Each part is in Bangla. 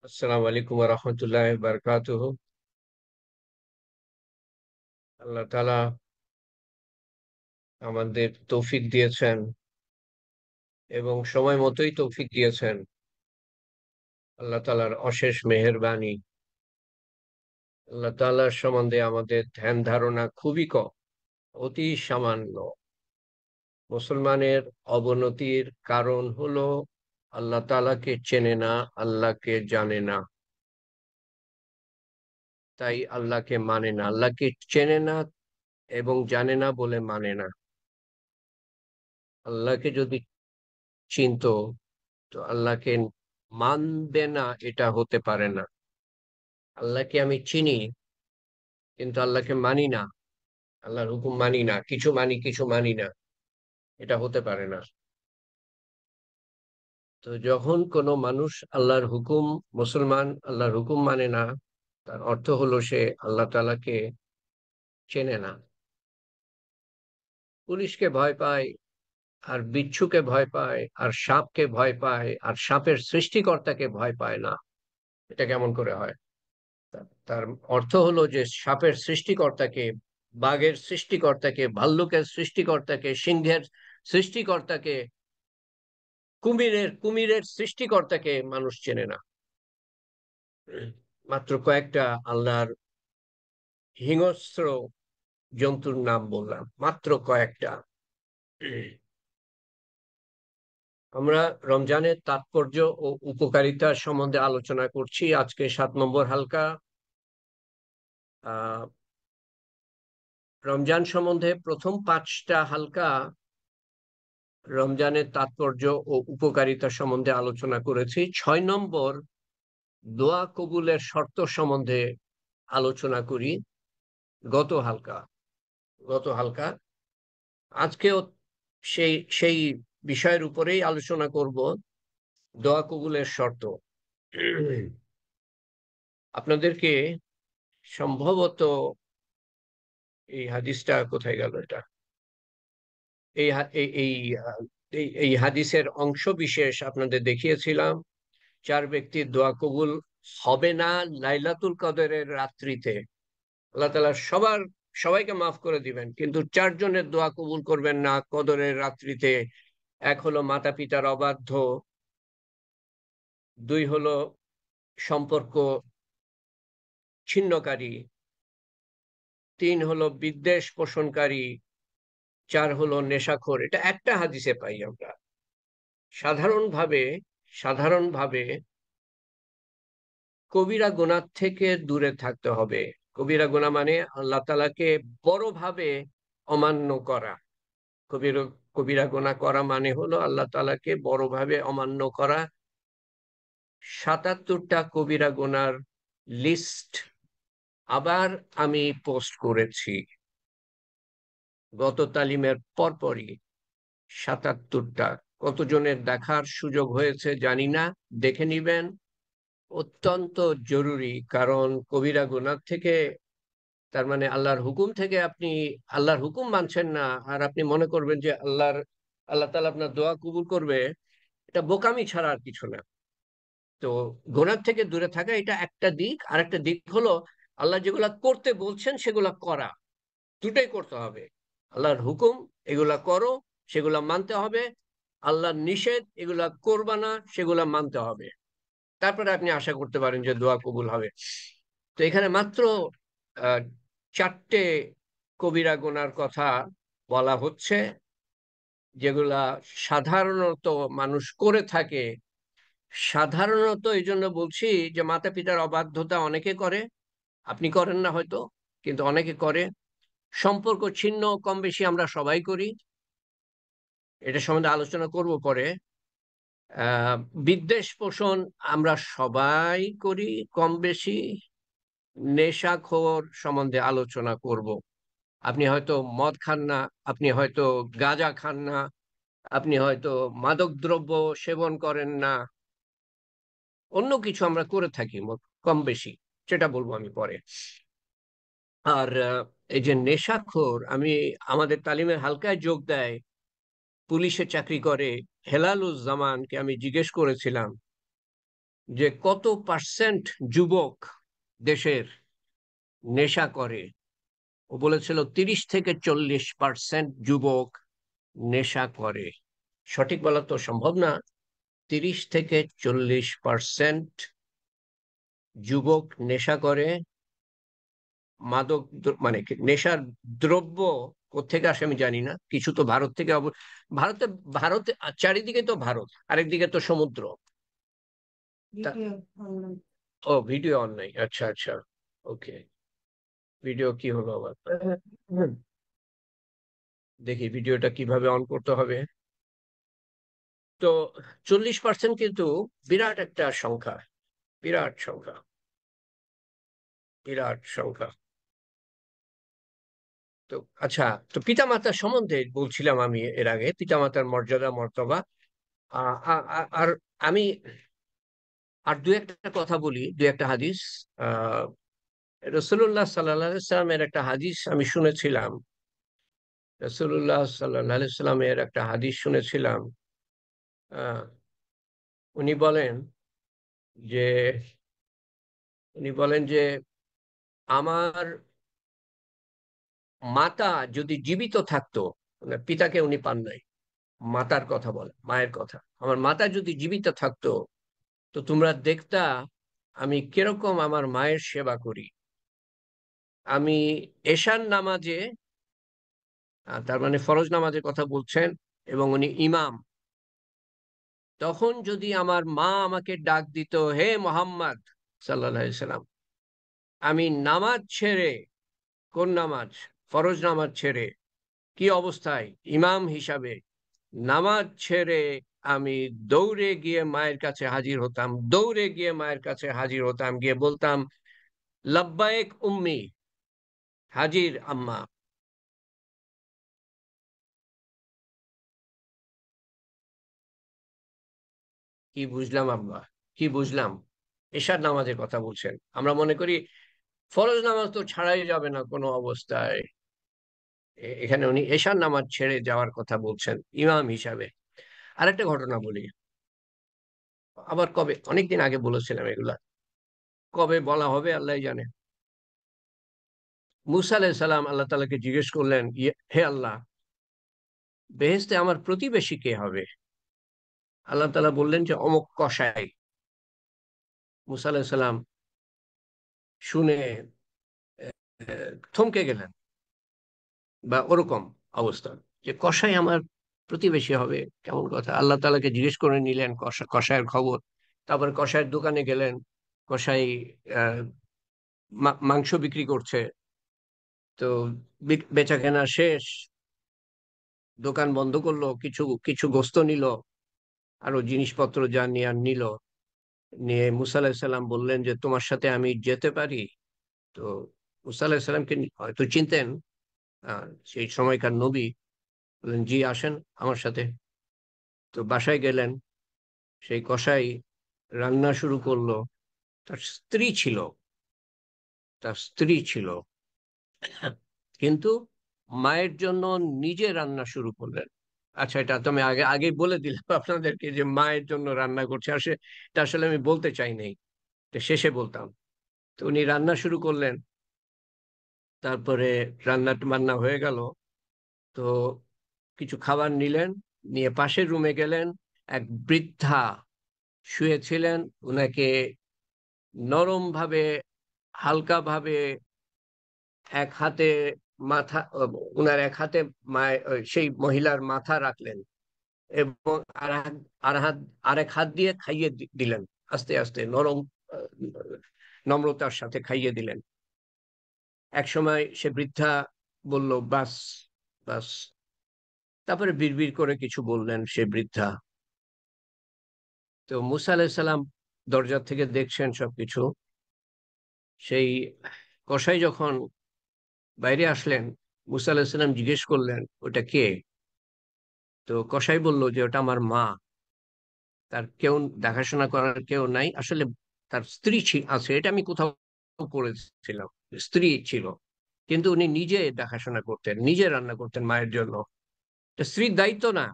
আসসালামু আলাইকুম ওয়া রাহমাতুল্লাহি ওয়া বারাকাতুহু। আল্লাহ তাআলা আমাদের তৌফিক দিয়েছেন এবং সময় মতোই তৌফিক দিয়েছেন। আল্লাহ তাআলার অশেষ মেহেরবানি। আল্লাহ তাআলার সম্বন্ধে আমাদের ধ্যান ধারণা খুবই কম, অতি সামান্য। মুসলমানের অবনতির কারণ হলো আল্লাহ তাআলাকে চেনে না, আল্লাহকে জানে না। তাই আল্লাহকে মানে না। আল্লাহকে চেনে না এবং জানে না বলে মানে না। আল্লাহকে যদি চিনতো তো আল্লাহকে মানবে না, এটা হতে পারে না। আল্লাহকে আমি চিনি কিন্তু আল্লাহকে মানি না, আল্লাহর হুকুম মানি না, কিছু মানি কিছু মানি না, এটা হতে পারে না। তো যখন কোনো মানুষ আল্লাহর হুকুম, মুসলমান আল্লাহর হুকুম মানে না, তার অর্থ হলো সে আল্লাহ তাআলাকে চেনে না। পুলিশকে ভয় পায়, আর বিচ্ছুকে ভয় পায়, আর সাপকে ভয় পায়, আর সাপের সৃষ্টিকর্তাকে ভয় পায় না। এটা কেমন করে হয়? তার অর্থ হলো যে সাপের সৃষ্টিকর্তাকে, বাঘের সৃষ্টিকর্তাকে, ভাল্লুকের সৃষ্টিকর্তাকে, সিংহের সৃষ্টিকর্তাকে, কুমিরের সৃষ্টিকর্তাকে মানুষ চেনে না। মাত্র কয়েকটা আল্লাহর হিংস্র জন্তুর নাম বললাম, মাত্র কয়েকটা। আমরা রমজানের তাৎপর্য ও উপকারিতা সম্বন্ধে আলোচনা করছি। আজকে 7 নম্বর হালকা। আহ রমজান সম্বন্ধে প্রথম 5টা হালকা রমজানের তাৎপর্য ও উপকারিতা সম্বন্ধে আলোচনা করেছি। 6 নম্বর দোয়া কবুলের শর্ত সম্বন্ধে আলোচনা করি গত হালকা গত হালকা আজকেও সেই সেই বিষয়ের উপরেই আলোচনা করব, দোয়া কবুলের শর্ত। আপনাদেরকে সম্ভবত এই হাদিসটা কোথায় গেল, এটা এই হা- এই এই আহ, এই এই হাদিসের অংশ বিশেষ আপনাদের দেখিয়েছিলাম। 4 ব্যক্তির দোয়া কবুল হবে না লাইলাতুল কদরের রাত্রিতে। আল্লাহ তাআলা সবাইকে মাফ করে দিবেন, কিন্তু 4 জনের দোয়া কবুল করবেন না কদরের রাত্রিতে। এক হলো মাতা পিতার অবাধ্য, দুই হলো সম্পর্ক ছিন্নকারী, তিন হলো বিদ্বেষ পোষণকারী, চার হলো নেশাখোর। এটা একটা হাদিসে পাই আমরা। সাধারণভাবে সাধারণভাবে কবিরা গুনাহ থেকে দূরে থাকতে হবে। কবিরা গুনাহ মানে আল্লাহ তাআলাকে বড়ভাবে অমান্য করা। কবিরা কবিরা গুনাহ করা মানে হলো আল্লাহ তাআলাকে বড়ভাবে অমান্য করা। 77টা কবিরা গুনার লিস্ট আবার আমি পোস্ট করেছি গত তালিমের পরপরই। 77টা। কতজনের দেখার সুযোগ হয়েছে জানি না, দেখে নিবেন। অত্যন্ত জরুরি, কারণ কবিরা গুনাহ থেকে, তার মানে আল্লাহর হুকুম থেকে আপনি আল্লাহর হুকুম মানছেন না, আর আপনি মনে করবেন যে আল্লাহ তাআলা আপনার দোয়া কবুল করবে। এটা বোকামি ছাড়া আর কিছু না। তো গুনাহ থেকে দূরে থাকা এটা একটা দিক। আর একটা দিক হলো আল্লাহ যেগুলা করতে বলছেন সেগুলা করা। দুটাই করতে হবে। আল্লাহর হুকুম এগুলা করো, সেগুলা মানতে হবে। আল্লাহর নিষেধ এগুলা করবা না, সেগুলা মানতে হবে। তারপরে আপনি আশা করতে পারেন যে দোয়া কবুল হবে। তো এখানে মাত্র আহ 4টে কবিরা গুনার কথা বলা হচ্ছে, যেগুলা সাধারণত মানুষ করে থাকে। সাধারণত এই জন্য বলছি যে মাতা পিতার অবাধ্যতা অনেকে করে, আপনি করেন না হয়তো, কিন্তু অনেকে করে। সম্পর্ক ছিন্ন কম বেশি আমরা সবাই করি, এটা সম্বন্ধে আলোচনা করব পরে। আহ বিদ্বেষ পোষণ আমরা সবাই করি কম বেশি। নেশাখোর সম্বন্ধে আলোচনা করব। আপনি হয়তো মদ খান না, আপনি হয়তো গাঁজা খান না, আপনি হয়তো মাদক দ্রব্য সেবন করেন না, অন্য কিছু আমরা করে থাকি কম বেশি, সেটা বলবো আমি পরে। আর এই যে নেশাখোর, আমাদের তালিমের হালকায় যোগ দেয়, পুলিশে চাকরি করে হেলালুজ্জামানকে আমি জিজ্ঞেস করেছিলাম যে কত পার্সেন্ট যুবক দেশের নেশা করে। ও বলেছিল 30 থেকে 40% যুবক নেশা করে। সঠিক বলা তো সম্ভব না। 30 থেকে 40% যুবক নেশা করে। মানে নেশার দ্রব্য কোত্থেকে আসে আমি জানি না, কিছু তো ভারত থেকে ভারতে ভারতে চারিদিকে তো ভারত, আরেকদিকে তো সমুদ্র। ও ভিডিও অন নাই, আচ্ছা আচ্ছা, ওকে। ভিডিও কি হলো আবার? দেখি ভিডিওটা কিভাবে অন করতে হবে। তো 40% কিন্তু বিরাট একটা সংখ্যা, বিরাট সংখ্যা, বিরাট সংখ্যা। তো আচ্ছা, তো পিতামাতার সম্বন্ধে বলছিলাম আমি এর আগে, পিতামাতার মর্যাদা মর্তবা। আর আমি আর দু একটা কথা বলি, দু একটা হাদিস। আহ রসুল্লাহ সাল্লামের একটা হাদিস আমি শুনেছিলাম। রসুল্লাহ সাল্লামের একটা হাদিস শুনেছিলাম। আহ উনি বলেন যে উনি বলেন যে আমার মাতা যদি জীবিত থাকতো, মানে পিতাকে উনি পান নাই, মাতার কথা বলে, মায়ের কথা। আমার মাতা যদি জীবিত থাকতো, তো তোমরা দেখতা আমি কিরকম আমার মায়ের সেবা করি। আমি এশার নামাজে, তার মানে ফরজ নামাজের কথা বলছেন, এবং উনি ইমাম, তখন যদি আমার মা আমাকে ডাক দিত, হে মোহাম্মদ সাল্লাল্লাহু আলাইহি সাল্লাম, আমি নামাজ ছেড়ে, কোন নামাজ? ফরজ নামাজ ছেড়ে, কি অবস্থায়? ইমাম হিসাবে নামাজ ছেড়ে আমি দৌড়ে গিয়ে মায়ের কাছে হাজির হতাম, দৌড়ে গিয়ে মায়ের কাছে হাজির হতাম, গিয়ে বলতাম, লাব্বাইক উম্মি, হাজির আম্মা। কি বুঝলাম আব্বা, কি বুঝলাম? এশার নামাজের কথা বলছেন। আমরা মনে করি ফরজ নামাজ তো ছাড়াই যাবে না কোনো অবস্থায়। এখানে উনি এশার নামাজ ছেড়ে যাওয়ার কথা বলছেন ইমাম হিসাবে। আরেকটা ঘটনা বলি, আবার কবে, অনেকদিন আগে বলেছিলাম এগুলা, কবে বলা হবে আল্লাহ জানে। মুসা আলাইহিস সালাম আল্লাহ তাআলাকে জিজ্ঞেস করলেন, হে আল্লাহ, বেহেশতে আমার প্রতিবেশী কে হবে? আল্লাহ তাআলা বললেন যে অমুক কসাই। মুসা আলাইহিস সালাম শুনে থমকে গেলেন, বা ওরকম অবস্থা, যে কসাই আমার প্রতিবেশী হবে, কেমন কথা! আল্লাহ তাআলাকে জিজ্ঞেস করে নিলেন কসাইয়ের খবর। তারপরে কসাইয়ের দোকানে গেলেন। কসাই আহ, মাংস বিক্রি করছে। তো বেচা কেনা শেষ, দোকান বন্ধ করলো, কিছু কিছু গোস্ত নিল, আরো জিনিসপত্র যা নেয়ার নিল। নিয়ে মুসা আলাহিসাল্লাম বললেন যে তোমার সাথে আমি যেতে পারি? তো মুসা আলাহিসাল্লামকে হয়তো চিনতেন, সেই সময়কার নবী। বললেন, জি আসেন আমার সাথে। তো বাসায় গেলেন। সেই কসাই রান্না শুরু করলো। তার স্ত্রী ছিল, তার স্ত্রী ছিল, কিন্তু মায়ের জন্য নিজে রান্না শুরু করলেন। আচ্ছা, এটা তো আমি আগে আগেই বলে দিলাম আপনাদেরকে যে মায়ের জন্য রান্না করছে। এটা আসলে আমি বলতে চাই নাই, এটা শেষে বলতাম। তো উনি রান্না শুরু করলেন। তারপরে রান্না বান্না হয়ে গেল। তো কিছু খাবার নিলেন, নিয়ে পাশের রুমে গেলেন। এক বৃদ্ধা শুয়েছিলেন। উনাকে নরম ভাবে, হালকা ভাবে, এক হাতে মাথা, উনার এক হাতে সেই মহিলার মাথা রাখলেন, এবং আর হাত, আরেক হাত দিয়ে খাইয়ে দিলেন। আস্তে আস্তে নরম, আহ, নম্রতার সাথে খাইয়ে দিলেন। এক সময় সে বৃদ্ধা বলল, বাস, বাস। তারপরে বিড়বিড় করে কিছু বললেন সে বৃদ্ধা। তো মুসা আলাইহিস সালাম দরজা থেকে দেখছেন সবকিছু। সেই কসাই যখন বাইরে আসলেন, মুসা আলাইহিস সালাম জিজ্ঞেস করলেন, ওটা কে? তো কসাই বলল যে ওটা আমার মা। তার কেউ দেখাশোনা করার কেউ নাই আসলে। তার স্ত্রী আছে, এটা আমি কোথাও পড়েছিলাম, স্ত্রী ছিল, কিন্তু উনি নিজে দেখাশোনা করতেন, নিজে রান্না করতেন মায়ের জন্য। এটা স্ত্রীর দায়িত্ব না।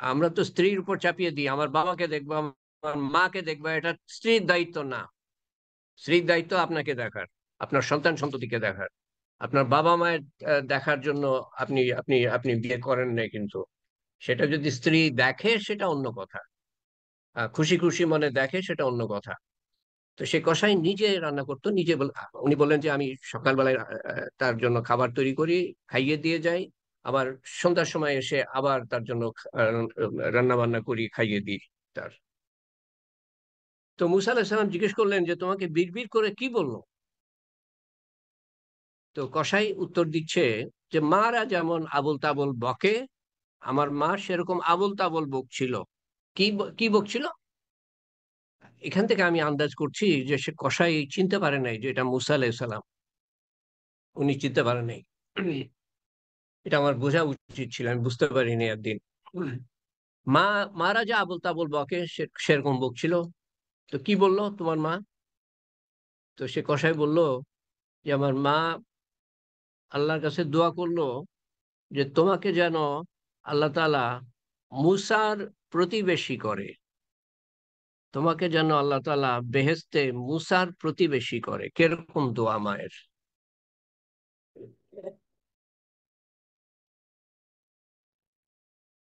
আমরা তো স্ত্রীর উপর চাপিয়ে দিই, আমার বাবাকে দেখবো, মাকে দেখবা, এটা স্ত্রীর দায়িত্ব না। স্ত্রীর দায়িত্ব আপনাকে দেখার, আপনার সন্তান সন্ততিকে দেখার। আপনার বাবা মায়ের দেখার জন্য আপনি আপনি আপনি বিয়ে করেন নাই, কিন্তু সেটা যদি স্ত্রী দেখে সেটা অন্য কথা। খুশি খুশি মনে দেখে সেটা অন্য কথা। তো সে কসাই নিজে রান্না করতো, নিজে উনি বললেন যে আমি সকালবেলায় তার জন্য খাবার তৈরি করি, খাইয়ে দিয়ে যাই, আবার সন্ধ্যার সময় এসে আবার তার জন্য রান্না বান্না করি, খাইয়ে দিই তার। তো মুসা আলাহিসাল্লাম জিজ্ঞেস করলেন যে তোমাকে বিড়বিড় করে কি বললো? তো কসাই উত্তর দিচ্ছে যে মারা যেমন আবোল তাবোল বকে, আমার মা সেরকম আবোল তাবোল বকছিল। কি বকছিল? এখান থেকে আমি আন্দাজ করছি যে সে কসাই চিনতে পারে নাই যে এটা মুসা আলাহিসাল্লাম। উনি চিনতে পারেন নাই। এটা আমার বোঝা উচিত ছিল, আমি বুঝতে পারিনি একদিন। মা মারা যা আবোল তাবোল বকে সেরকম বকছিল। তো কি বললো তোমার মা? তো সে কসাই বলল যে আমার মা আল্লাহর কাছে দোয়া করলো যে তোমাকে যেন আল্লাহ তাআলা মুসার প্রতিবেশী করে, তোমাকে যেন আল্লাহ তাআলা বেহেশতে মুসার প্রতিবেশী করে। কিরকম দোয়া মায়ের!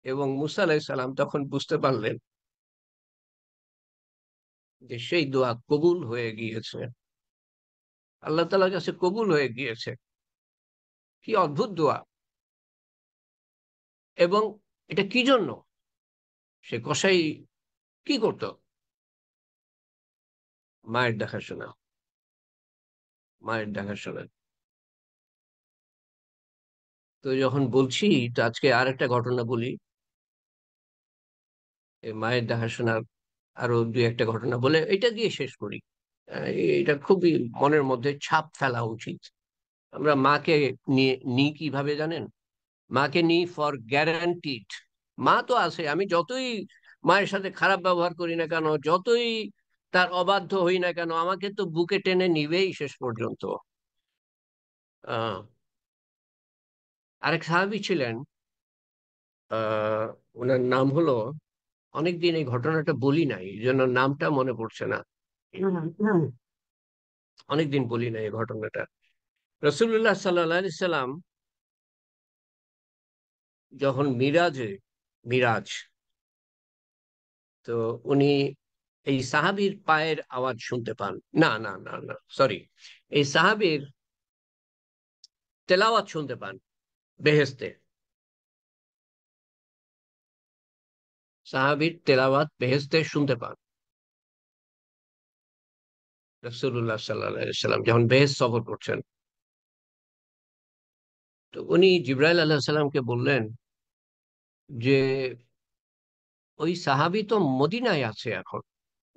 এবং মুসা আলাইহিস সালাম তখন বুঝতে পারলেন যে সেই দোয়া কবুল হয়ে গিয়েছে, আল্লাহ তাআলার কাছে কবুল হয়ে গিয়েছে। কি অদ্ভুত দোয়া! এবং এটা কি জন্য? সে কসাই কি করত? মায়ের দেখাশোনা, মায়ের দেখাশোনা। তো যখন বলছি, তো আজকে আর একটা ঘটনা বলি। এই মায়ের দেখাশোনার আরো দুই একটা ঘটনা বলে এটা দিয়ে শেষ করি। আহ, এটা খুবই মনের মধ্যে ছাপ ফেলা উচিত। আমরা মাকে নিয়ে নিই কিভাবে জানেন? মাকে নিই ফর গ্যারান্টিড। মা তো আছে, আমি যতই মায়ের সাথে খারাপ ব্যবহার করি না কেন, যতই তার অবাধ্য হই না কেন, আমাকে তো বুকে টেনে নিবেই শেষ পর্যন্ত। আহ আরেক সাহাবী ছিলেন, আহ ওনার নাম হলো, অনেকদিন এই ঘটনাটা বলি নাই এই জন্য নামটা মনে পড়ছে না। অনেকদিন বলি নাই এই ঘটনাটা। রসুল্লাহ সাল্লাহ সাল্লাম যখন মিরাজ, তো উনি এই সাহাবীর পায়ের আওয়াজ শুনতে পান। না না না না, সরি, এই সাহাবীর তেলাওয়াত শুনতে পান বেহেশতে। সাহাবীর তেলাওয়াত বেহেশতে শুনতে পান রাসূলুল্লাহ সাল্লাল্লাহু আলাইহি সাল্লাম যখন বেহেশত সফর করছেন। তো উনি জিবরাইল আলাইহিস সালামকে বললেন যে ওই সাহাবী তো মদিনায় আছে এখন,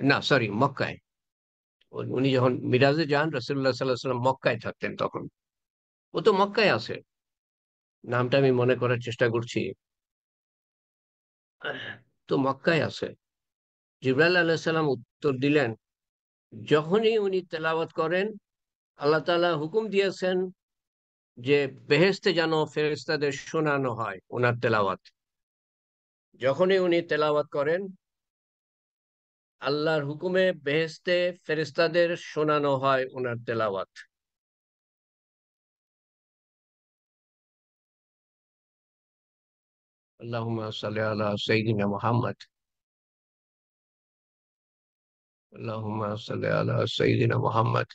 না সরি মক্কায়। উনি যখন মিরাজে যান, রাসূলুল্লাহ সাল্লাল্লাহু আলাইহি সাল্লাম মক্কায় থাকতেন তখন। ও তো মক্কায় আছে। নামটা আমি মনে করার চেষ্টা করছি। তো মক্কায় আছে। জিবরাইল আলাইহিস সালাম উত্তর দিলেন, যখনই উনি তেলাওয়াত করেন, আল্লাহ তাআলা হুকুম দিয়েছেন যে বেহেশতে যেন ফেরেশতাদের শোনানো হয় ওনার তেলাওয়াত। যখনই উনি তেলাওয়াত করেন, আল্লাহর হুকুমে বেহেশতে ফেরেশতাদের শোনানো হয় ওনার তেলাওয়াত। আল্লাহুম্মা সাল্লি আলা সাইয়্যিদিনা মুহাম্মদ। আল্লাহুম্মা সাল্লি আলা সাইয়্যিদিনা মুহাম্মদ।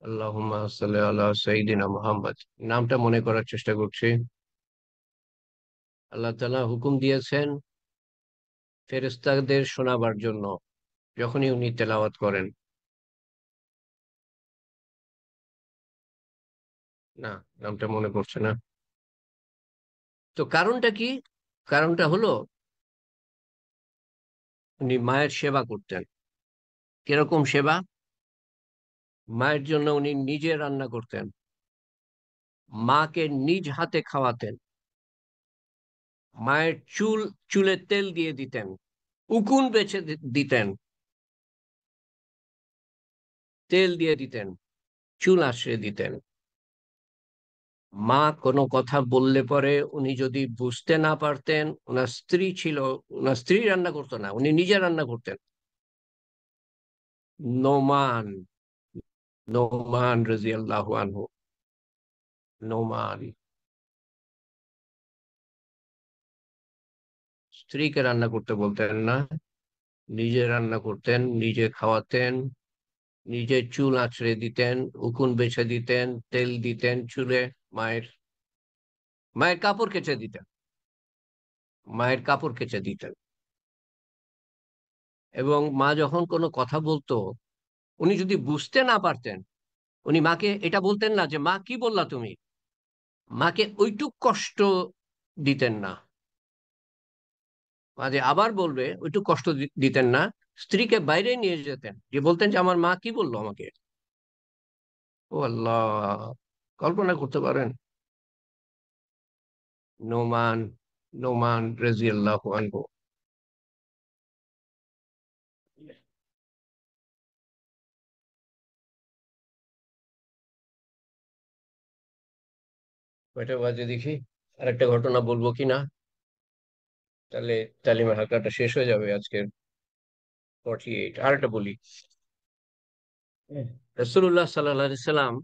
আল্লাহুম্মা সাল্লি আলা সাইয়্যিদিনা মুহাম্মদ। নামটা মনে করার চেষ্টা করছি। আল্লাহ তাআলা হুকুম দিয়েছেন ফেরেশতাদের শোনাবার জন্য যখনই উনি তেলাওয়াত করেন। না, নামটা মনে পড়ছে না। তো কারণটা কি? কারণটা হলো উনি মায়ের সেবা করতেন। কিরকম সেবা? মায়ের জন্য উনি নিজে রান্না করতেন, মাকে নিজ হাতে খাওয়াতেন, মায়ের চুলে তেল দিয়ে দিতেন, উকুন বেছে দিতেন, তেল দিয়ে দিতেন, চুল আশ্রয় দিতেন। মা কোনো কথা বললে পরে উনি যদি বুঝতে না পারতেন, ওনার স্ত্রী ছিল, ওনার স্ত্রী রান্না করতো না, উনি নিজে রান্না করতেন। নোমান, নোমান রাদিয়াল্লাহু আনহু। নোমান স্ত্রীকে রান্না করতে বলতেন না, নিজে রান্না করতেন, নিজে খাওয়াতেন, নিজে চুল আঁচড়ে দিতেন, উকুন বেছে দিতেন, তেল দিতেন চুলে, মায়ের মায়ের কাপড় কেচে দিতেন, মায়ের কাপড় কেচে দিতেন। এবং মা যখন কোনো কথা বলতো, উনি যদি বুঝতে না পারতেন, উনি মাকে এটা বলতেন না যে মা কি বললা তুমি, মাকে ওইটুক কষ্ট দিতেন না। মাঝে আবার বলবে ওইটুক কষ্ট দিতেন না, স্ত্রীকে বাইরে নিয়ে যেতেন, যে বলতেন যে আমার মা কি বললো আমাকে। ও আল্লাহ, কল্পনা করতে পারেন? নোমান, নোমান রাদিয়াল্লাহু আনহু। কয়টা বাজে দেখি, আরেকটা ঘটনা বলবো কিনা, তাহলে তালিমের হালকাটা শেষ হয়ে যাবে আজকের। 48, আরেকটা বলি। রাসূলুল্লাহ সাল্লাল্লাহু আলাইহি সাল্লাম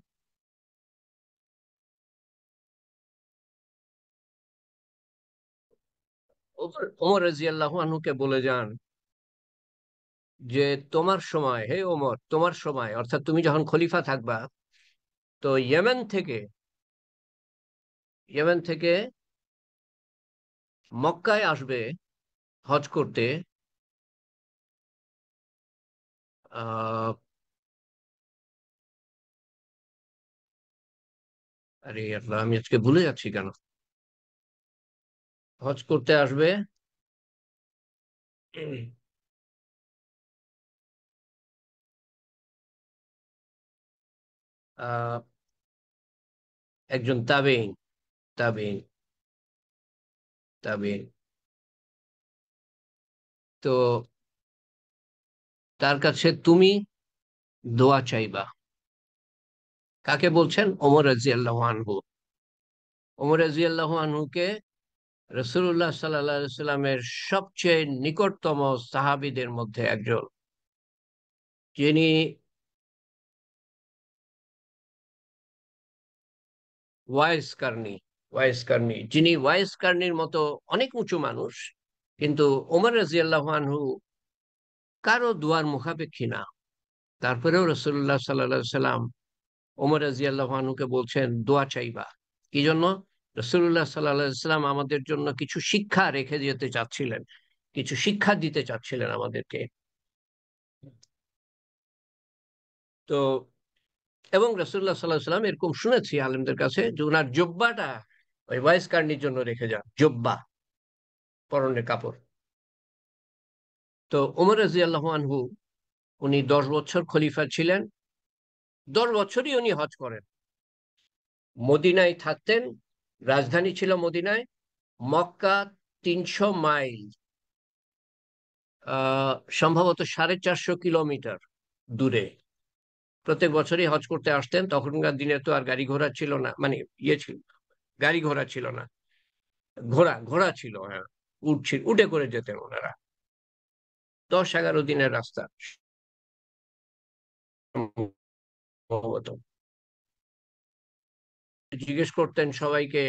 ওমর রাদিয়াল্লাহু আনহুকে বলে যান যে তোমার সময়, হে ওমর, তোমার সময় অর্থাৎ তুমি যখন খলিফা থাকবা, তো ইয়েমেন থেকে মক্কায় আসবে হজ করতে আহ আরে আল্লাহ, আমি আজকে ভুলে যাচ্ছি কেন। হজ করতে আসবে আহ একজন তাবেঈন, তাবেঈন, তাবেঈন। তো তার কাছে তুমি দোয়া চাইবা। কাকে বলছেন? ওমর রাদিয়াল্লাহু আনহু। ওমর রাদিয়াল্লাহু আনহুকে রাসূলুল্লাহ সাল্লাল্লাহু আলাইহি সাল্লামের সবচেয়ে নিকটতম সাহাবীদের মধ্যে একজন, যিনি ওয়াইস কার্নি, ওয়াইস কার্নি, যিনি ওয়াইস কার্নির মতো অনেক উঁচু মানুষ, কিন্তু ওমর রাদিয়াল্লাহু আনহু কারো দুয়ার মুখাপেক্ষী না। তারপরেও রাসূলুল্লাহ সাল্লাল্লাহু আলাইহি সাল্লাম ওমর রাদিয়াল্লাহু আনহুকে বলছেন দোয়া চাইবা। কি জন্য? রাসূলুল্লাহ সাল্লাল্লাহু আলাইহি সাল্লাম আমাদের জন্য কিছু শিক্ষা রেখে যেতে চাচ্ছিলেন, কিছু শিক্ষা দিতে চাচ্ছিলেন আমাদেরকে। তো এবং রাসূলুল্লাহ সাল্লাল্লাহু আলাইহি সাল্লাম এরকম শুনেছি আলেমদের কাছে যে ওনার জুব্বাটা ওই ওয়াইস কার্নির জন্য রেখে যান, জুব্বা, পরনের কাপড়। তো ওমর রাদিয়াল্লাহু আনহু, উনি 10 বছর খলিফা ছিলেন, 10 বছরই উনি হজ করেন, মদিনায় থাকতেন, রাজধানী ছিল মদিনায়। মক্কা 300 মাইল, সম্ভবত 450 কিলোমিটার দূরে। প্রত্যেক বছরই হজ করতে আসতেন। তখনকার দিনে তো আর গাড়ি ঘোড়া ছিল না, মানে ইয়ে ছিল, গাড়ি ঘোড়া ছিল না, ঘোড়া ঘোড়া ছিল, হ্যাঁ, উট ছিল, উটে করে যেতেন ওনারা। 10-11 দিনের রাস্তা সম্ভবত। জিজ্ঞেস করতেন সবাইকে,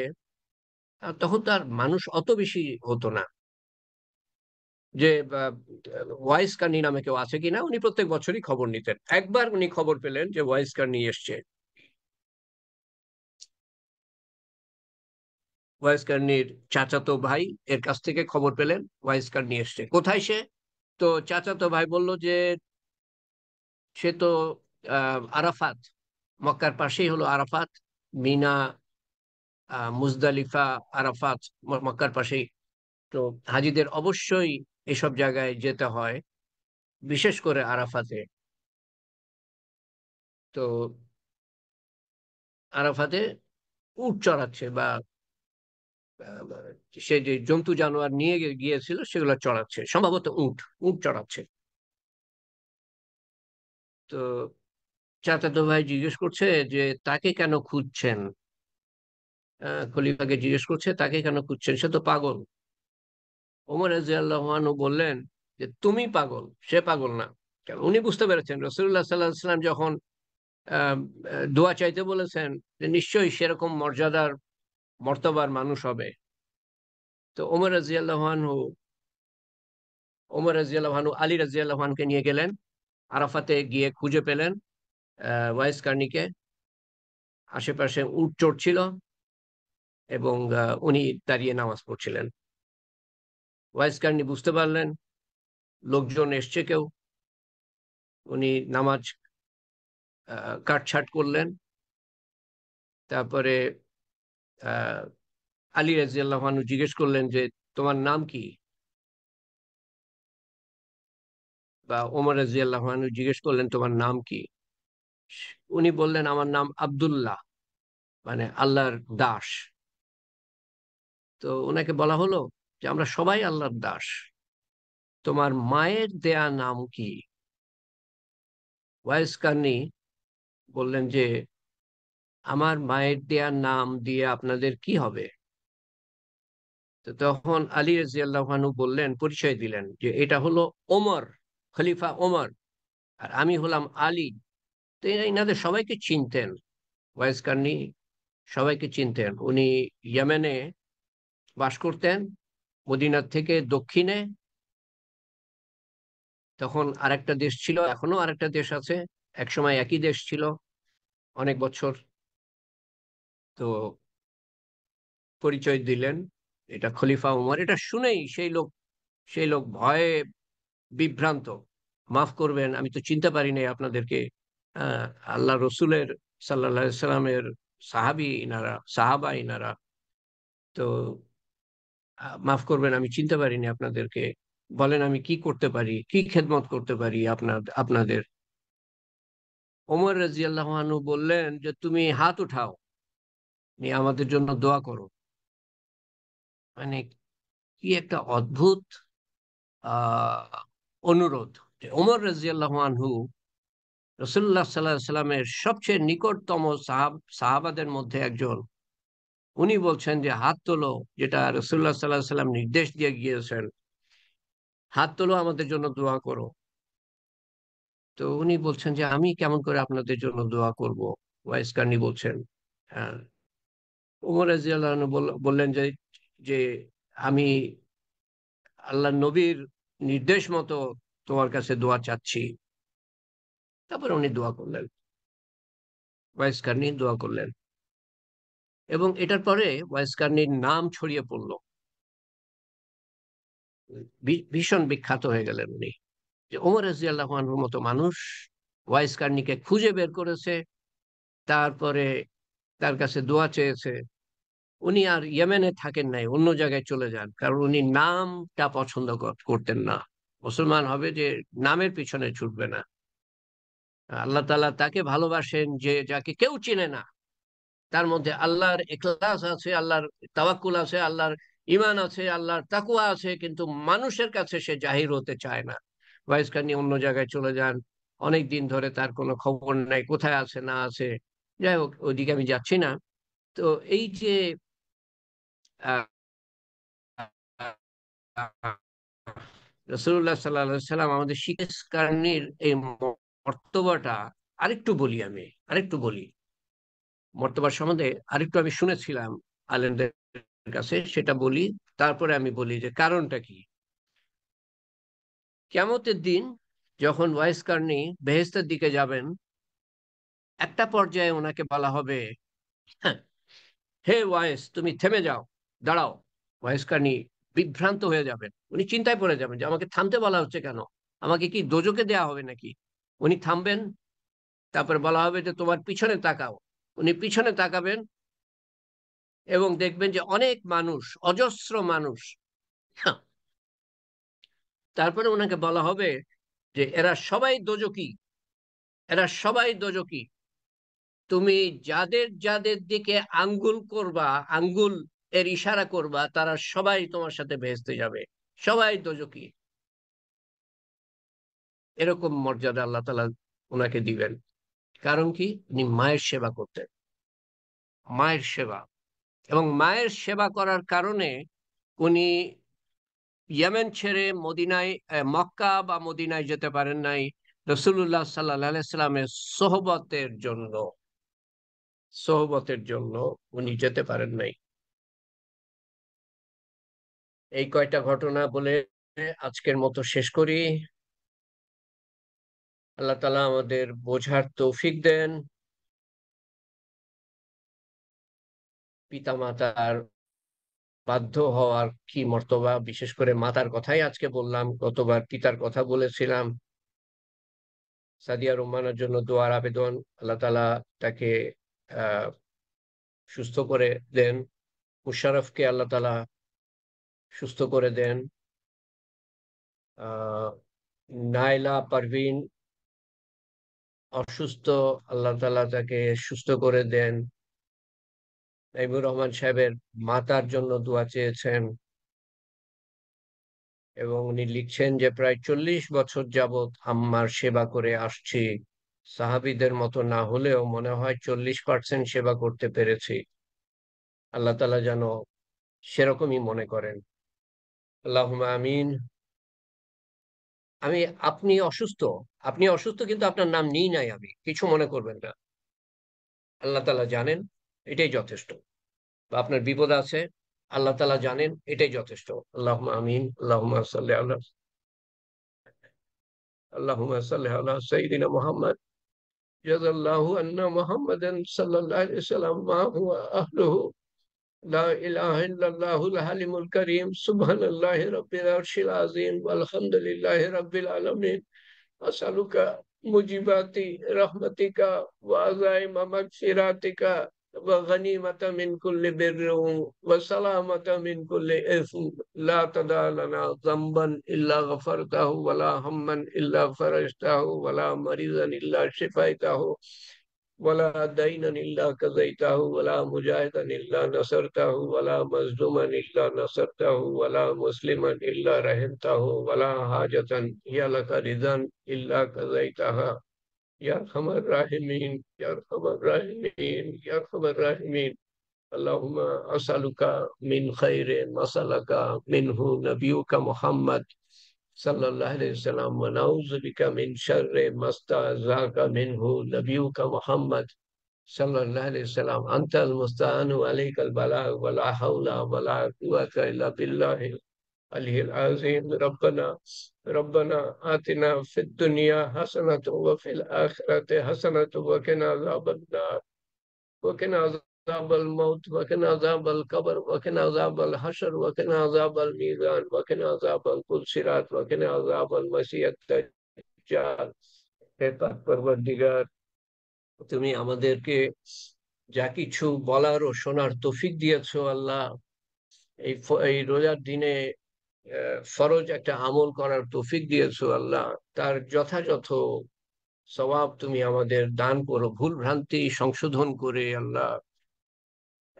তখন তো আর মানুষ অত বেশি হতো না, যে ওয়াইস কার্নি নামে কেউ আছে কিনা। উনি প্রত্যেক বছরই খবর নিতেন। একবার উনি খবর পেলেন যে ওয়াইস কার্নি এসছে। ওয়াইস কার্নির চাচাতো ভাই এর কাছ থেকে খবর পেলেন ওয়াইস কার্নি এসছে। কোথায় সে? তো চাচাতো ভাই বলল যে সে তো আরাফাত, মক্কার পাশেই হলো আরাফাত, মিনা, মুজদালিফা, আরাফাত মক্কার পাশেই। তো হাজিদের অবশ্যই এসব জায়গায় যেতে হয়, বিশেষ করে আরাফাতে। তো আরাফাতে উট চড়াচ্ছে, বা আহ, সে যে জন্তু জানোয়ার নিয়ে গিয়েছিল সেগুলো চড়াচ্ছে, সম্ভবত উট, উট চড়াচ্ছে। তো চাচাতো ভাই জিজ্ঞেস করছে যে তাকে কেন খুঁজছেন, খলিফাকে জিজ্ঞেস করছে তাকে কেন খুঁজছেন, সে তো পাগল। ওমর রাদিয়াল্লাহু আনহু বললেন যে তুমি পাগল, সে পাগল না। কারণ উনি বুঝতে পেরেছেন রাসূলুল্লাহ সাল্লাল্লাহু আলাইহি ওয়াসাল্লাম যখন আহ, দোয়া চাইতে বলেছেন যে নিশ্চয়ই সেরকম মর্যাদার মর্তবার মানুষ হবে। তো ওমর রাদিয়াল্লাহু আনহু আলী রাদিয়াল্লাহু আনহুকে নিয়ে গেলেন, আরাফাতে গিয়ে খুঁজে পেলেন ওয়াইস কার্নিকে। আশেপাশে উট চড়ছিল এবং উনি দাঁড়িয়ে নামাজ পড়ছিলেন। ওয়াইস কার্নি বুঝতে পারলেন লোকজন এসছে কেউ। উনি নামাজ কাটছাট করলেন। তারপরে আহ আলী রাদিয়াল্লাহু আনহু জিজ্ঞেস করলেন যে তোমার নাম কি, বা ওমর রাদিয়াল্লাহু আনহু জিজ্ঞেস করলেন তোমার নাম কি। উনি বললেন আমার নাম আব্দুল্লাহ, মানে আল্লাহর দাস। তো ওনাকে বলা হলো যে আমরা সবাই আল্লাহর দাস, তোমার মায়ের দেয়া নাম কি। ওয়াইস কার্নি বললেন যে আমার মায়ের দেয়া নাম দিয়ে আপনাদের কি হবে। তো তখন আলী রাদিয়াল্লাহু আনহু বললেন, পরিচয় দিলেন যে এটা হলো ওমর, খলিফা ওমর, আর আমি হলাম আলী। তো এনাদের সবাইকে চিনতেন ওয়াইস কার্নি, সবাইকে চিনতেন। উনি ইয়েমেনে বাস করতেন, মদিনার থেকে দক্ষিণে। তখন আরেকটা দেশ ছিল, এখনো আরেকটা দেশ আছে, একসময় একই দেশ ছিল অনেক বছর। তো পরিচয় দিলেন এটা খলিফা উমর। এটা শুনেই সেই লোক ভয়ে বিভ্রান্ত। মাফ করবেন, আমি তো চিনতে পারি নাই আপনাদেরকে। আহ, আল্লাহ রসুলের সাল্লাল্লাহু আলাইহি সাল্লামের সাহাবা ইনারা। তো মাফ করবেন, আমি চিনতে পারিনি আপনাদেরকে। বলেন আমি কি করতে পারি, কি খেদমত করতে পারি আপনাদের। ওমর রাদিয়াল্লাহু আনহু বললেন যে তুমি হাত উঠাও, নিয়ে আমাদের জন্য দোয়া করো। মানে কি একটা অদ্ভুত আহ অনুরোধ, যে ওমর রাদিয়াল্লাহু আনহু রাসূলুল্লাহ সাল্লাল্লাহু আলাইহি সাল্লামের সবচেয়ে নিকটতম সাহাবাদের মধ্যে একজন, উনি বলছেন যে হাত তোলো, যেটা রাসূলুল্লাহ সাল্লাল্লাহু আলাইহি সাল্লাম নির্দেশ দিয়ে গিয়েছেন, হাত তোলো আমাদের জন্য দোয়া করো। তো উনি বলছেন যে আমি কেমন করে আপনাদের জন্য দোয়া করব। ওয়াইস কার্নি বলছেন, হ্যাঁ। ওমর রাদিয়াল্লাহু আনহু বললেন যে যে আমি আল্লাহ নবীর নির্দেশ মতো তোমার কাছে দোয়া চাচ্ছি। তারপরে উনি দোয়া করলেন, ওয়াইস কার্নি দোয়া করলেন, এবং এটার পরে ওয়াইস কার্নির নাম ছড়িয়ে পড়ল। ভীষণ বিখ্যাত হয়ে গেলেন উনি, যে ওমর রাদিয়াল্লাহু আনহুর মতো মানুষ ওয়াইস কার্নিকে খুঁজে বের করেছে, তারপরে তার কাছে দোয়া চেয়েছে। উনি আর ইয়েমেনে থাকেন নাই, অন্য জায়গায় চলে যান, কারণ উনি নামটা পছন্দ করতেন না। মুসলমান হবে যে নামের পিছনে ছুটবে না। আল্লাহ তাআলা তাকে ভালোবাসেন যে যাকে কেউ চিনে না, তার মধ্যে আল্লাহর ইখলাস আছে, আল্লাহর তাওয়াক্কুল আছে, আল্লাহর ঈমান আছে, আল্লাহর তাকওয়া আছে, কিন্তু মানুষের কাছে সে জাহির হতে চায় না। ওয়াইজ খান অন্য জায়গায় চলে যান, অনেক দিন ধরে তার কোনো খবর নাই, কোথায় আছে না আছে। যাই হোক, ওইদিকে আমি যাচ্ছি না। তো এই যে আহ, রাসূলুল্লাহ সাল্লাল্লাহু আলাইহি সাল্লাম আমাদের শিক্ষার্থীর এই মর্তবাটা, আরেকটু বলি মর্তবা সম্বন্ধে। আরেকটু আমি শুনেছিলাম আলেমদের কাছে, সেটা বলি। তারপরে আমি বলি যে কারণটা কি। কিয়ামতের দিন যখন ওয়াইস কার্নি বেহেশতের দিকে যাবেন, একটা পর্যায়ে ওনাকে বলা হবে, হ্যাঁ, হে ওয়াইস তুমি থেমে যাও, দাঁড়াও। ওয়াইস কার্নি বিভ্রান্ত হয়ে যাবেন, উনি চিন্তায় পড়ে যাবেন যে আমাকে থামতে বলা হচ্ছে কেন, আমাকে কি দোজকে দেয়া হবে নাকি। উনি থামবেন, তারপরে বলা হবে যে তোমার পিছনে তাকাও। উনি পিছনে তাকাবেন এবং দেখবেন যে অনেক মানুষ, অজস্র মানুষ। হ্যাঁ, তারপরে ওনাকে বলা হবে যে এরা সবাই দোজকি। তুমি যাদের যাদের দিকে আঙ্গুল করবা, আঙ্গুল এর ইশারা করবা, তারা সবাই তোমার সাথে ভেস্তে যাবে, সবাই দোজকি। এরকম মর্যাদা আল্লাহ তাআলা ওনাকে দিবেন। কারণ কি, উনি মায়ের সেবা করতেন, মায়ের সেবা। এবং মায়ের সেবা করার কারণে উনি ইয়েমেন ছেড়ে মদিনায়, মক্কা বা মদিনায় যেতে পারেন নাই রাসূলুল্লাহ সাল্লাল্লাহু আলাইহি সাল্লামের সোহবতের জন্য উনি যেতে পারেন নাই। এই কয়টা ঘটনা বলে আজকের মতো শেষ করি। আল্লাহ তাআলা আমাদের বোঝার তৌফিক দেন। পিতা মাতার বাধ্য হওয়ার কি মর্তবা, বিশেষ করে মাতার কথাই আজকে বললাম, গতবার পিতার কথা বলেছিলাম। সাদিয়া রহমানের জন্য দোয়ার আবেদন, আল্লাহ তাআলা তাকে আহ সুস্থ করে দেন। মুশাররফকে আল্লাহ তাআলা সুস্থ করে দেন। আহ নাইলা পারভিন অসুস্থ, আল্লাহ তাআলা তাকে সুস্থ করে দেন। নাইমুর রহমান সাহেবের মাতার জন্য দোয়া চেয়েছেন এবং উনি লিখছেন যে প্রায় 40 বছর যাবৎ আম্মার সেবা করে আসছি। সাহাবীদের মতো না হলেও মনে হয় 40% সেবা করতে পেরেছি। আল্লাহ তাআলা যেন সেরকমই মনে করেন। আল্লাহুম্মা আমিন। আমি আপনি অসুস্থ কিন্তু আপনার নাম নিই নাই, আমি কিছু মনে করবেন না। আল্লাহ তাআলা জানেন, এটাই যথেষ্ট। বা আপনার বিপদ আছে, আল্লাহ তাআলা জানেন, এটাই যথেষ্ট। আল্লাহুম্মা আমিন। আল্লাহুম্মা সাল্লি আলা সাইয়্যিদিনা মুহাম্মদ। জাযাল্লাহু আন্না মুহাম্মাদান সাল্লাল্লাহু আলাইহি ওয়াসাল্লাম মা হুয়া আহলুহু। লা ইলাহা ইল্লাল্লাহুল হালিমুল কারীম। সুবহানাল্লাহি রাব্বিল আরশিল আযীম। আলহামদুলিল্লাহি রাব্বিল আলামিন। أسألك موجبات رحمتك وعزائم مغفرتك وغنيمة من كل بر وسلامة من كل إثم. لا تدع لنا ذنبا إلا غفرته ولا هما إلا فرجته ولا مريضا إلا شفيته ولا دينا إلا قضيته ولا مجاهدا إلا نصرته ولا مظلوما إلا نصرته ولا مسلما إلا رحمته ولا حاجة هي لك رضا إلا قضيتها يا أرحم الراحمين يا أرحم الراحمين يا أرحم الراحمين. اللهم أسألك من خير ما سألك منه نبيك محمد صلى الله عليه وسلم ونعوذ بك من شر ما استعاذك منه نبيك محمد صلى الله عليه وسلم. أنت المستعان وعليك البلاغ ولا حول ولا قوة إلا بالله العلي العظيم. ربنا آتنا في الدنيا حسنة وفي الآخرة حسنة وقنا عذاب النار وقنا عذاب الموت وقنا عذاب القبر وقنا عذاب الحشر وقنا عذاب الميزان وقنا عذاب الصراط وقنا عذاب المسيح الدجال. হে পাক পরবর্তীগার, তুমি আমাদেরকে যা কিছু বলার ও শোনার তৌফিক দিয়েছো আল্লাহ, এই রোজার দিনে ফরজ একটা আমল করার তৌফিক দিয়েছো আল্লাহ, তার যথাযথ সওয়াব তুমি আমাদের দান করো। ভুল ভ্রান্তি সংশোধন করে আল্লাহ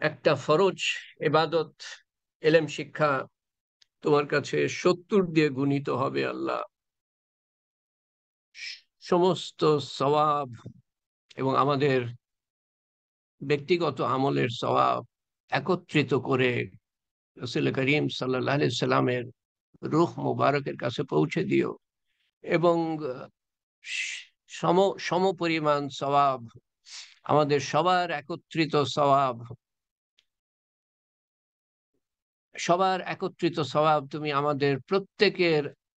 একটা ফরজ ইবাদত, এলেম শিক্ষা তোমার কাছে 70 দিয়ে গুণিত হবে আল্লাহ। সমস্ত সওয়াব এবং আমাদের ব্যক্তিগত আমলের সওয়াব একত্রিত করে রাসূল করিম সাল্লাল্লাহু আলাইহি সাল্লামের রূহ মুবারকের কাছে পৌঁছে দিও এবং সম সম পরিমাণ সওয়াব, আমাদের সবার একত্রিত সওয়াব তুমি আমাদের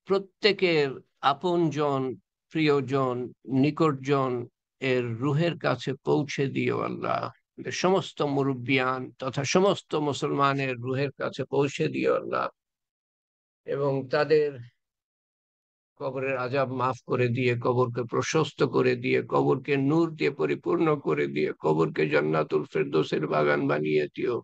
প্রত্যেকের আপনজন, প্রিয়জন, নিকটজন এর রুহের কাছে পৌঁছে দিও আল্লাহ। সমস্ত মুরব্বিয়ান তথা সমস্ত মুসলমানের রুহের কাছে পৌঁছে দিও আল্লাহ এবং তাদের কবরের আযাব মাফ করে দিয়ে, কবরকে প্রশস্ত করে দিয়ে, কবরকে নূর দিয়ে পরিপূর্ণ করে দিয়ে, কবরকে জান্নাতুল ফেরদৌসের বাগান বানিয়ে দিও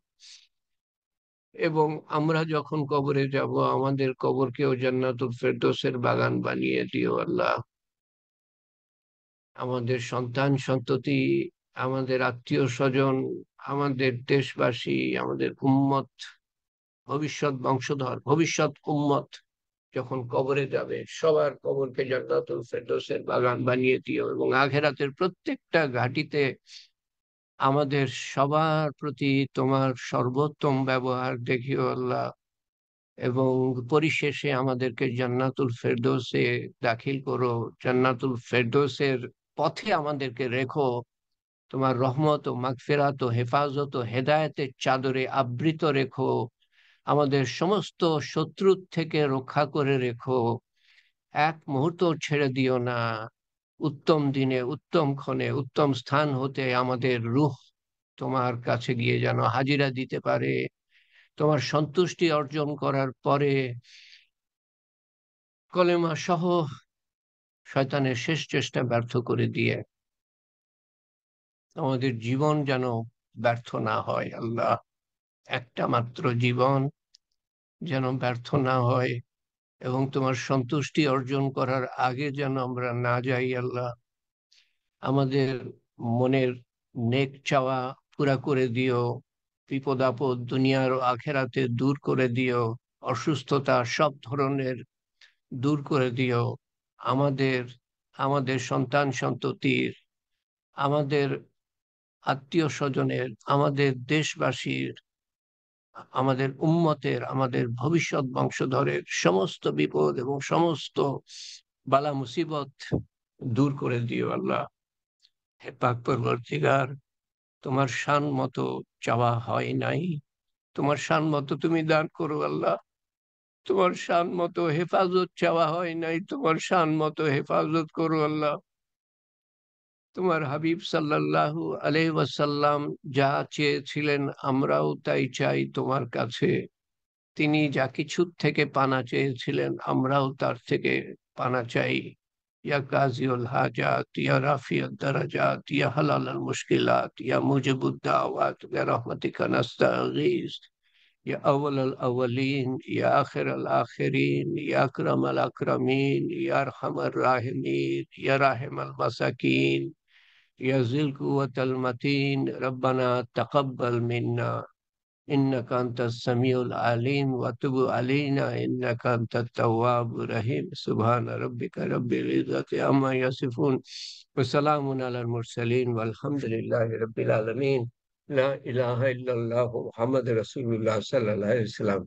এবং আমরা যখন কবরে যাব আমাদের কবরকেও জান্নাতুল ফেরদৌসের বাগান বানিয়ে দিও আল্লাহ। আমাদের সন্তান সন্ততি, আমাদের আত্মীয় স্বজন, আমাদের দেশবাসী, আমাদের উম্মত, ভবিষ্যৎ বংশধর, ভবিষ্যৎ উম্মত যখন কবরে যাবে সবার কবরকে জান্নাতুল ফেরদৌসের বাগান বানিয়ে দিও এবং আখিরাতের প্রত্যেকটা ঘাঁটিতে আমাদের সবার প্রতি তোমার সর্বোত্তম ব্যবহার দেখিও আল্লাহ, এবং পরিশেষে আমাদেরকে জান্নাতুল ফেরদৌসে দাখিল করো। জান্নাতুল ফেরদৌসের পথে আমাদেরকে রেখো। তোমার রহমত ও মাগফিরাত ও হেফাজত ও হেদায়েতের চাদরে আবৃত রেখো। আমাদের সমস্ত শত্রুর থেকে রক্ষা করে রেখো। এক মুহূর্ত ছেড়ে দিও না। উত্তম দিনে, উত্তম ক্ষণে, উত্তম স্থান হতে আমাদের রূহ তোমার কাছে গিয়ে যেন হাজিরা দিতে পারে। তোমার সন্তুষ্টি অর্জন করার পরে কলেমা সহ শয়তানের শেষ চেষ্টা ব্যর্থ করে দিয়ে আমাদের জীবন যেন ব্যর্থ না হয় আল্লাহ। একটা মাত্র জীবন যেন ব্যর্থ না হয়, এবং তোমার সন্তুষ্টি অর্জন করার আগে যেন আমরা না যাই আল্লাহ। আমাদের মনের নেক চাওয়া পুরা করে দিও। বিপদ আপদ দুনিয়ার ও আখেরাতে দূর করে দিও। অসুস্থতা সব ধরনের দূর করে দিও। আমাদের আমাদের সন্তান সন্ততির, আমাদের আত্মীয় স্বজনের, আমাদের দেশবাসীর, আমাদের উম্মতের, আমাদের ভবিষ্যৎ বংশধরের সমস্ত বিপদ এবং সমস্ত বালা মুসিবত দূর করে দিও আল্লাহ। হে পাক পরবর্তীগার, তোমার শান মতো চাওয়া হয় নাই, তোমার শান মতো তুমি দান করো আল্লাহ। তোমার শান মতো হেফাজত চাওয়া হয় নাই, তোমার শান মতো হেফাজত করো আল্লাহ। তোমার হাবিব সাল্লাল্লাহু আলাইহি ওয়াসাল্লাম যা চেয়েছিলেন আমরাও তাই চাই তোমার কাছে। তিনি যা কিছুর থেকে পানা চেয়েছিলেন আমরাও তার থেকে পানা চাই। ইয়া কাজিউল হাজাত, ইয়া রাফিউদ দারাজাত, ইয়া হালালাল মুশকিলাত, ইয়া মুজিবুদ দাওয়াত, ইয়া রাহমাতিকা নাস্তাগীস, ইয়া আউয়ালাল আউয়ালিন, ইয়া আখিরাল আখিরিন, ইয়া আকরামাল আকরামিন, ইয়া আরহামার রাহিমিন, ইয়া রাহিমাল মাসাকিন, ইয়া যিল কুওয়াতাল মাতিন। রব্বানা তাকাব্বাল মিন্না إنك أنت السميع العليم وتب علينا إنك أنت التواب الرحيم. سبحان ربك رب العزة عما يصفون وسلام على المرسلين والحمد لله رب العالمين. لا إله إلا الله محمد رسول الله صلى الله عليه وسلم.